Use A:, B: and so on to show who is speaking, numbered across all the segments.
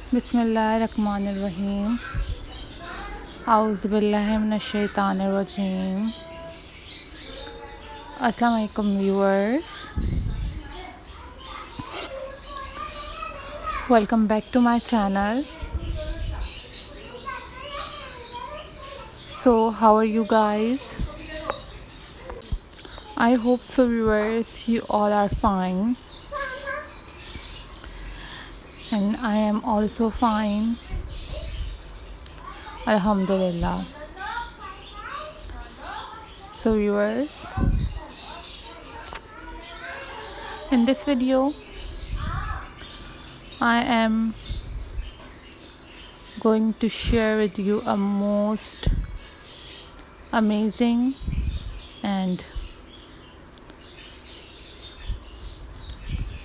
A: बिस्मिल्लाहिर्रहमानिर्रहीम औज़ुबिल्लाहि मिनश्शैतानिर्रजीम। अस्सलाम वालेकुम viewers, welcome back to my channel. So how are you guys? I hope so viewers, you all are fine, and I am also fine, alhamdulillah. So viewers, in this video I am going to share with you a most amazing and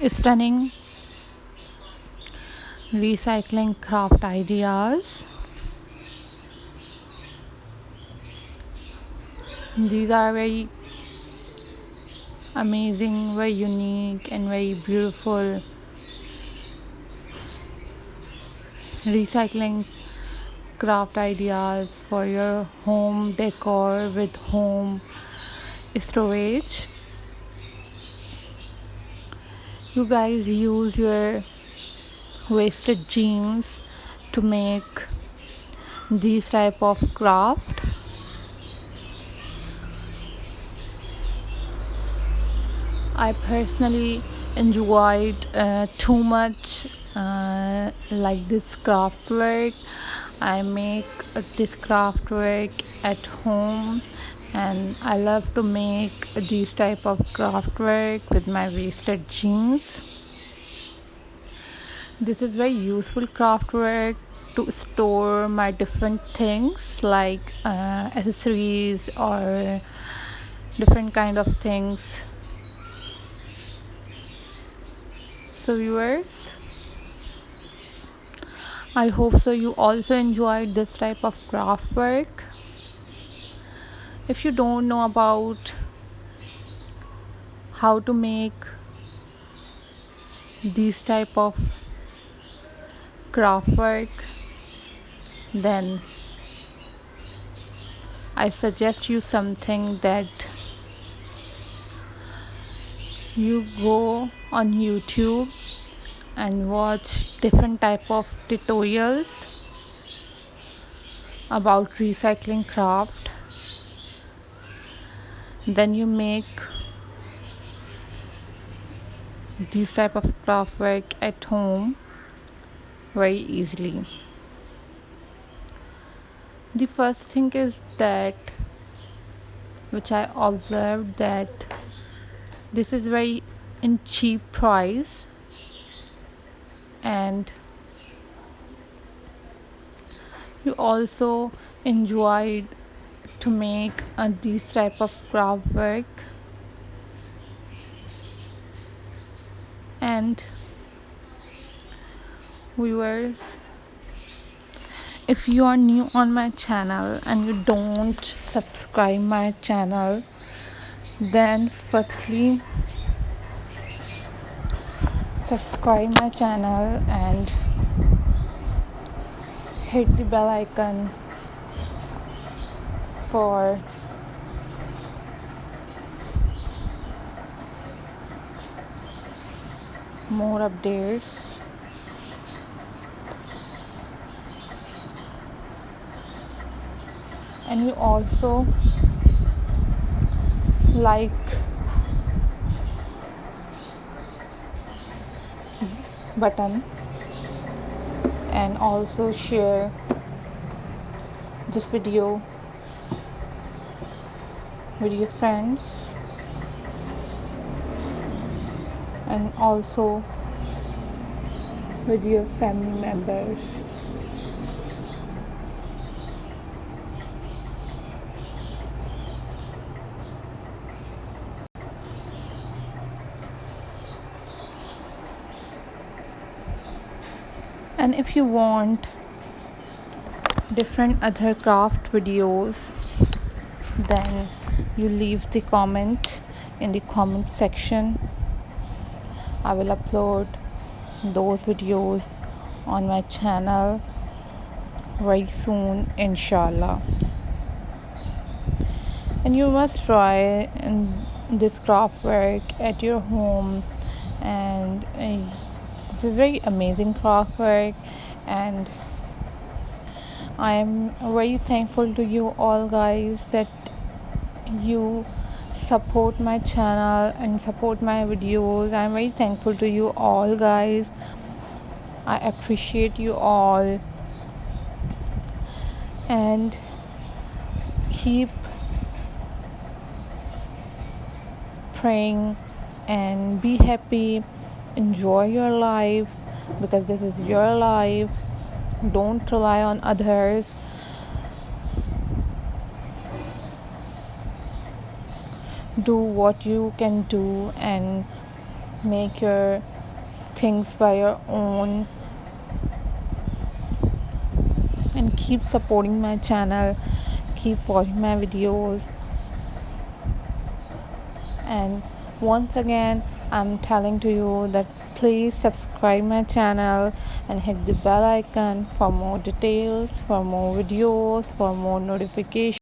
A: stunning recycling craft ideas. These are very amazing, very unique and very beautiful recycling craft ideas for your home decor with home storage. You guys use your wasted jeans to make these type of craft. I personally enjoyed too much like this craft work. I make this craft work at home, and I love to make these type of craft work with my wasted jeans. This is very useful craft work to store my different things like accessories or different kind of things. So viewers, I hope so you also enjoyed this type of craft work. If you don't know about how to make these type of craft work, then I suggest you something, that you go on YouTube and watch different type of tutorials about recycling craft. Then you make these type of craft work at home very easily. The first thing is that, which I observed, that this is very in cheap price, and you also enjoyed to make these type of craft work. And viewers, if you are new on my channel and you don't subscribe my channel, then firstly subscribe my channel and hit the bell icon for more updates. And you also like button and also share this video with your friends and also with your family members. And if you want different other craft videos, then you leave the comment in the comment section. I will upload those videos on my channel very soon, inshallah. And you must try this craft work at your home. And this is very amazing craft work, and I am very thankful to you all guys that you support my channel and support my videos. I'm very thankful to you all guys. I appreciate you all, and keep praying and be happy. Enjoy your life because this is your life. Don't rely on others. Do what you can do and make your things by your own, and keep supporting my channel, keep watching my videos. And once again, I'm telling to you that please subscribe my channel and hit the bell icon for more details, for more videos, for more notifications.